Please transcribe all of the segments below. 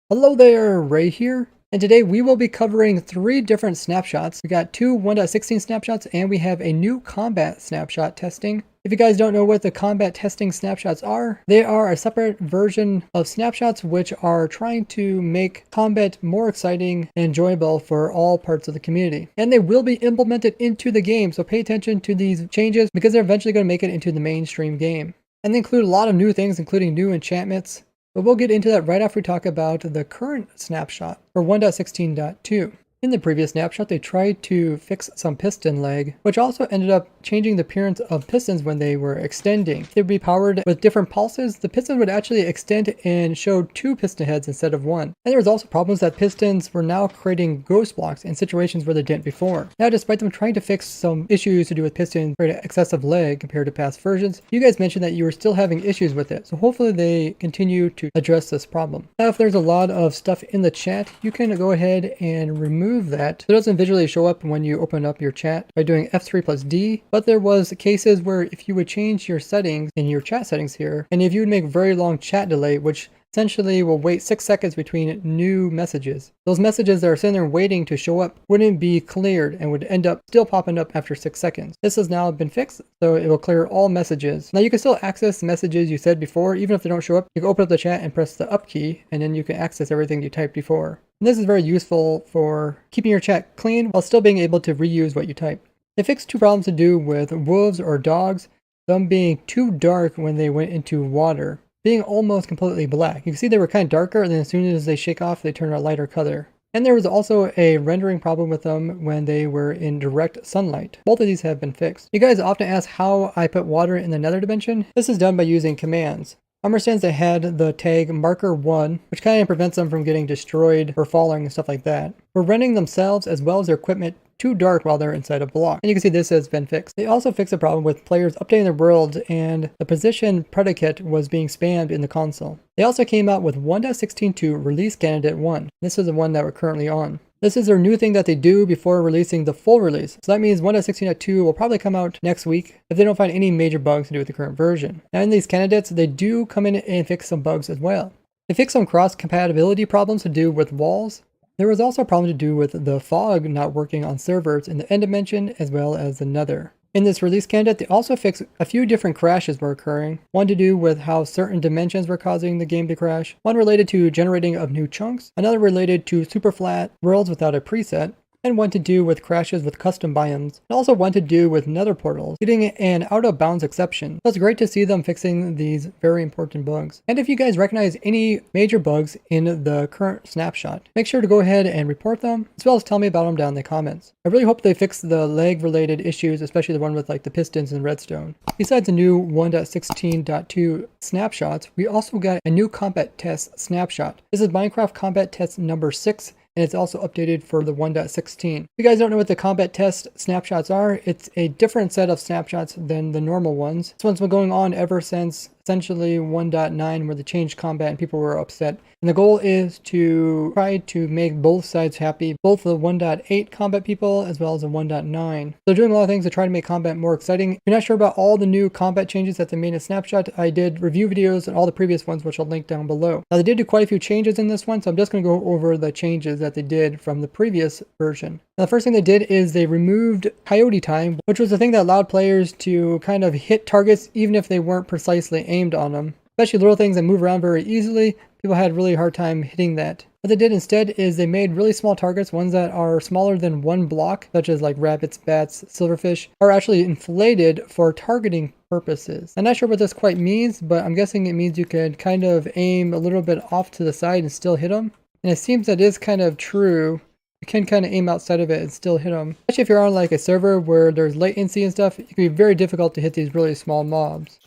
Hello there, Ray here, and today we will be covering 3 different snapshots. We got 2 1.16 snapshots, and we have a new combat snapshot testing. If you guys don't know what the combat testing snapshots are, they are a separate version of snapshots which are trying to make combat more exciting and enjoyable for all parts of the community. And they will be implemented into the game, so pay attention to these changes because they're eventually going to make it into the mainstream game. And they include a lot of new things, including new enchantments. But we'll get into that right after we talk about the current snapshot for 1.16.2. In the previous snapshot, they tried to fix some piston lag, which also ended up changing the appearance of pistons when they were extending. They'd be powered with different pulses. The pistons would actually extend and show 2 piston heads instead of 1. And there was also problems that pistons were now creating ghost blocks in situations where they didn't before. Now, despite them trying to fix some issues to do with pistons for excessive lag compared to past versions, you guys mentioned that you were still having issues with it. So hopefully they continue to address this problem. Now, if there's a lot of stuff in the chat, you can go ahead and remove that. So it doesn't visually show up when you open up your chat by doing F3 plus D, but there was cases where if you would change your settings in your chat settings here, and if you would make very long chat delay, which essentially will wait 6 seconds between new messages. Those messages that are sitting there waiting to show up wouldn't be cleared and would end up still popping up after 6 seconds. This has now been fixed, so it will clear all messages. Now you can still access messages you said before, even if they don't show up. You can open up the chat and press the up key, and then you can access everything you typed before. And this is very useful for keeping your chat clean while still being able to reuse what you type. They fixed 2 problems to do with wolves or dogs, them being too dark when they went into water, being almost completely black. You can see they were kind of darker, and then as soon as they shake off, they turn a lighter color. And there was also a rendering problem with them when they were in direct sunlight. Both of these have been fixed. You guys often ask how I put water in the nether dimension. This is done by using commands. Understands they had the tag marker1, which kind of prevents them from getting destroyed or falling and stuff like that. For rendering themselves as well as their equipment too dark while they're inside a block. And you can see this has been fixed. They also fixed a problem with players updating their worlds and the position predicate was being spammed in the console. They also came out with 1.16.2 release candidate 1. This is the one that we're currently on. This is their new thing that they do before releasing the full release. So that means 1.16.2 will probably come out next week if they don't find any major bugs to do with the current version. Now in these candidates, they do come in and fix some bugs as well. They fix some cross-compatibility problems to do with walls. There was also a problem to do with the fog not working on servers in the end dimension as well as the nether. In this release candidate, they also fixed a few different crashes were occurring. One to do with how certain dimensions were causing the game to crash. One related to generating of new chunks. Another related to super flat worlds without a preset. And one to do with crashes with custom biomes, and also one to do with nether portals, getting an out-of-bounds exception. So it's great to see them fixing these very important bugs. And if you guys recognize any major bugs in the current snapshot, make sure to go ahead and report them, as well as tell me about them down in the comments. I really hope they fix the lag-related issues, especially the one with like the pistons and redstone. Besides the new 1.16.2 snapshots, we also got a new combat test snapshot. This is Minecraft Combat Test number 6. And it's also updated for the 1.16. If you guys don't know what the combat test snapshots are, it's a different set of snapshots than the normal ones. This one's been going on ever since essentially 1.9 where they changed combat and people were upset. And the goal is to try to make both sides happy, both the 1.8 combat people as well as the 1.9. They're doing a lot of things to try to make combat more exciting. If you're not sure about all the new combat changes that they made in Snapshot, I did review videos on all the previous ones, which I'll link down below. Now they did do quite a few changes in this one, so I'm just going to go over the changes that they did from the previous version. Now, the first thing they did is they removed coyote time, which was the thing that allowed players to kind of hit targets even if they weren't precisely aimed on them. Especially little things that move around very easily, people had a really hard time hitting that. What they did instead is they made really small targets, ones that are smaller than 1 block, such as like rabbits, bats, silverfish, are actually inflated for targeting purposes. I'm not sure what this quite means, but I'm guessing it means you could kind of aim a little bit off to the side and still hit them. And it seems that is kind of true. You can kind of aim outside of it and still hit them. Especially if you're on like a server where there's latency and stuff, it can be very difficult to hit these really small mobs.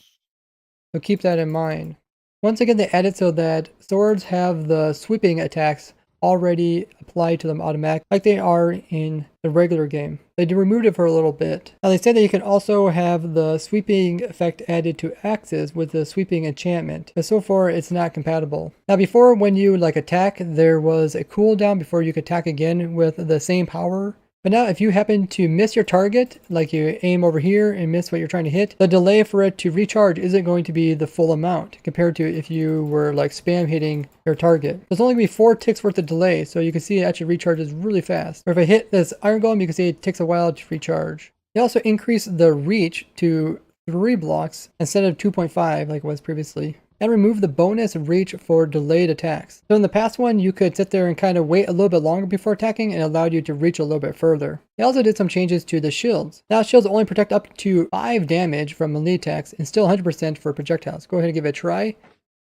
So keep that in mind. Once again, they added so that swords have the sweeping attacks already applied to them automatically, like they are in the regular game. They removed it for a little bit. Now they say that you can also have the sweeping effect added to axes with the sweeping enchantment, but so far it's not compatible. Now before, when you like attack, there was a cooldown before you could attack again with the same power But now if you happen to miss your target, like you aim over here and miss what you're trying to hit, the delay for it to recharge isn't going to be the full amount compared to if you were like spam hitting your target. There's only going to be 4 ticks worth of delay, so you can see it actually recharges really fast. Or if I hit this iron golem, you can see it takes a while to recharge. They also increased the reach to 3 blocks instead of 2.5 like it was previously, and remove the bonus reach for delayed attacks. So in the past one, you could sit there and kind of wait a little bit longer before attacking and allowed you to reach a little bit further. They also did some changes to the shields. Now shields only protect up to 5 damage from melee attacks and still 100% for projectiles. Go ahead and give it a try.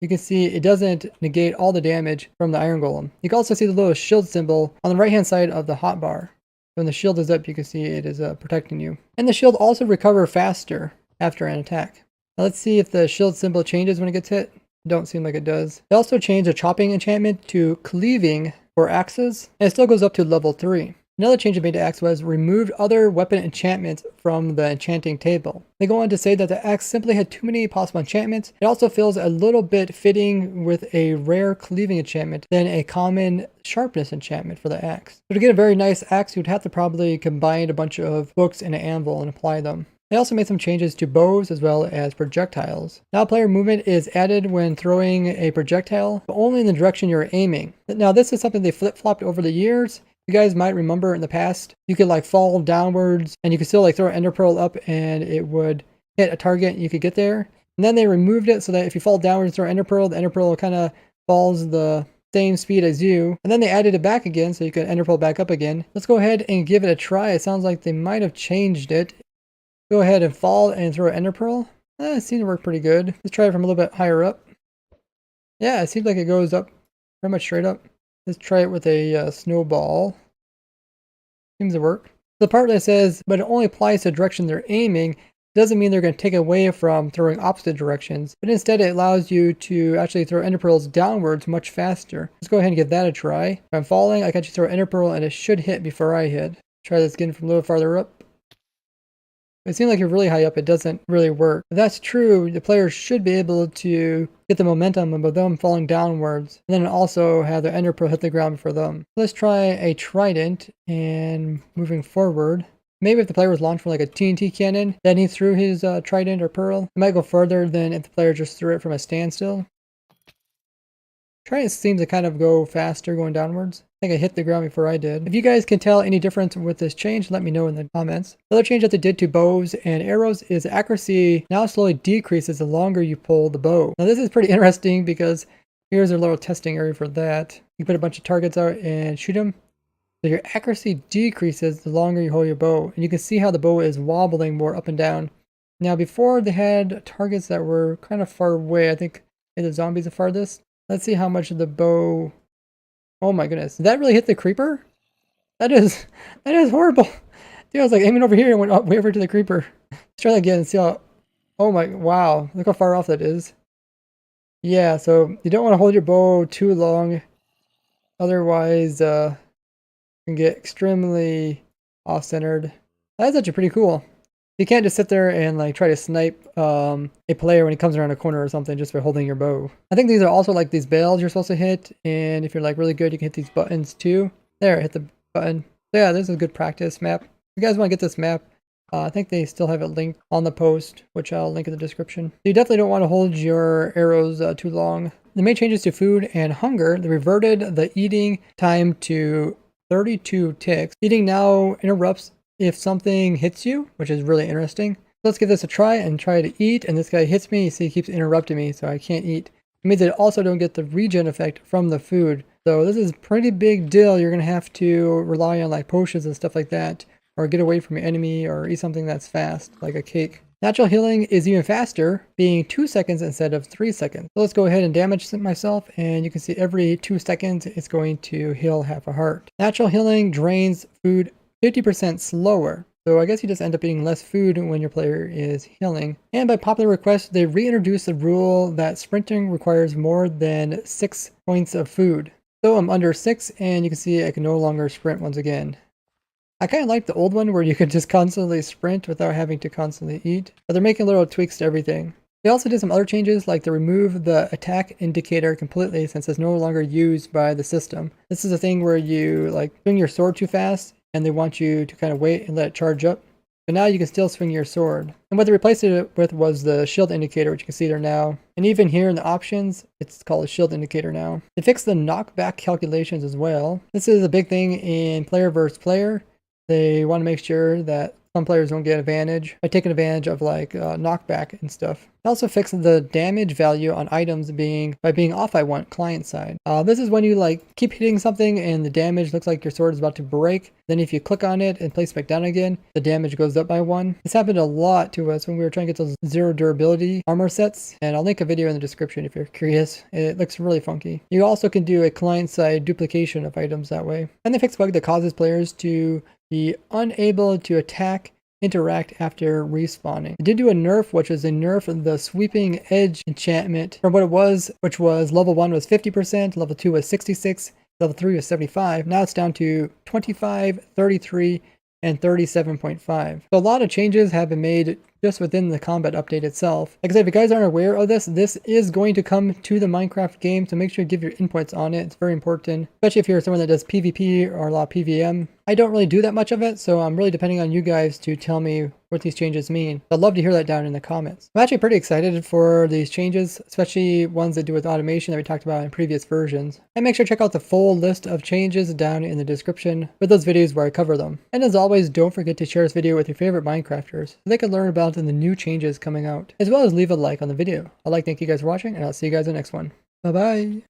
You can see it doesn't negate all the damage from the iron golem. You can also see the little shield symbol on the right hand side of the hotbar. When the shield is up, you can see it is protecting you. And the shield also recovers faster after an attack. Now let's see if the shield symbol changes when it gets hit. Don't seem like it does. They also changed the chopping enchantment to cleaving for axes, and it still goes up to level 3. Another change they made to axe was removed other weapon enchantments from the enchanting table. They go on to say that the axe simply had too many possible enchantments. It also feels a little bit fitting with a rare cleaving enchantment than a common sharpness enchantment for the axe. So to get a very nice axe, you'd have to probably combine a bunch of books and an anvil and apply them. They also made some changes to bows as well as projectiles. Now player movement is added when throwing a projectile, but only in the direction you're aiming. Now this is something they flip-flopped over the years. You guys might remember in the past, you could like fall downwards and you could still like throw an ender pearl up and it would hit a target and you could get there. And then they removed it so that if you fall downwards and throw an ender pearl, the ender pearl kind of falls the same speed as you. And then they added it back again so you could ender pearl back up again. Let's go ahead and give it a try. It sounds like they might have changed it. Go ahead and fall and throw an ender pearl. It seems to work pretty good. Let's try it from a little bit higher up. Yeah, it seems like it goes up pretty much straight up. Let's try it with a snowball. Seems to work. The part that says, but it only applies to the direction they're aiming, doesn't mean they're going to take away from throwing opposite directions, but instead it allows you to actually throw ender pearls downwards much faster. Let's go ahead and give that a try. If I'm falling, I can just throw ender pearl and it should hit before I hit. Try this again from a little farther up. It seems like you're really high up, it doesn't really work. If that's true, the players should be able to get the momentum of them falling downwards, and then also have the ender pearl hit the ground for them. Let's try a trident, and moving forward, maybe if the player was launched from like a TNT cannon, then he threw his trident or pearl, it might go further than if the player just threw it from a standstill. Trident seems to kind of go faster going downwards. I think I hit the ground before I did. If you guys can tell any difference with this change, let me know in the comments. The other change that they did to bows and arrows is accuracy now slowly decreases the longer you pull the bow. Now this is pretty interesting because here's a little testing area for that. You put a bunch of targets out and shoot them. So your accuracy decreases the longer you hold your bow. And you can see how the bow is wobbling more up and down. Now before they had targets that were kind of far away. I think the zombies are farthest. Let's see how much of the bow... Oh my goodness. Did that really hit the creeper? That is horrible. Dude, I was like aiming over here and went way over to the creeper. Let's try that again and see how... Oh my... Wow. Look how far off that is. Yeah, so you don't want to hold your bow too long. Otherwise, you can get extremely off-centered. That's actually pretty cool. You can't just sit there and like try to snipe a player when he comes around a corner or something just by holding your bow. I think these are also like these bales you're supposed to hit, and if you're like really good, you can hit these buttons too. There, hit the button. So yeah, this is a good practice map. If you guys want to get this map, I think they still have it linked on the post, which I'll link in the description. You definitely don't want to hold your arrows too long. The main changes to food and hunger, they reverted the eating time to 32 ticks. Eating now interrupts if something hits you, which is really interesting. Let's give this a try and try to eat, and this guy hits me. You see he keeps interrupting me, so I can't eat. It means I also don't get the regen effect from the food. So this is a pretty big deal. You're going to have to rely on like potions and stuff like that, or get away from your enemy, or eat something that's fast, like a cake. Natural healing is even faster, being 2 seconds instead of 3 seconds. So let's go ahead and damage myself, and you can see every 2 seconds it's going to heal half a heart. Natural healing drains food 50% slower. So I guess you just end up eating less food when your player is healing. And by popular request, they reintroduced the rule that sprinting requires more than 6 points of food. So I'm under 6, and you can see I can no longer sprint once again. I kind of like the old one where you could just constantly sprint without having to constantly eat. But they're making little tweaks to everything. They also did some other changes, like to remove the attack indicator completely since it's no longer used by the system. This is a thing where you like swing your sword too fast, and they want you to kind of wait and let it charge up. But now you can still swing your sword. And what they replaced it with was the shield indicator, which you can see there now. And even here in the options, it's called a shield indicator now. They fixed the knockback calculations as well. This is a big thing in player versus player. They want to make sure that some players don't get advantage by taking advantage of like knockback and stuff. They also fixed the damage value on items by being off by one client side. This is when you like keep hitting something and the damage looks like your sword is about to break. Then if you click on it and place it back down again, the damage goes up by 1. This happened a lot to us when we were trying to get those 0 durability armor sets. And I'll link a video in the description if you're curious. It looks really funky. You also can do a client side duplication of items that way. And they fixed a bug that causes players to be unable to attack, interact after respawning. It did do a nerf, which was a nerf of the sweeping edge enchantment from what it was, which was level 1 was 50%, level 2 was 66, level 3 was 75. Now it's down to 25, 33, and 37.5. So a lot of changes have been made just within the combat update itself. Like I said, if you guys aren't aware of this, this is going to come to the Minecraft game, so make sure you give your inputs on it. It's very important, especially if you're someone that does PvP or a lot of PvM. I don't really do that much of it, so I'm really depending on you guys to tell me what these changes mean. I'd love to hear that down in the comments. I'm actually pretty excited for these changes, especially ones that do with automation that we talked about in previous versions. And make sure to check out the full list of changes down in the description with those videos where I cover them. And as always, don't forget to share this video with your favorite Minecrafters so they can learn about the new changes coming out, as well as leave a like on the video. I'd like to thank you guys for watching, and I'll see you guys in the next one. Bye bye!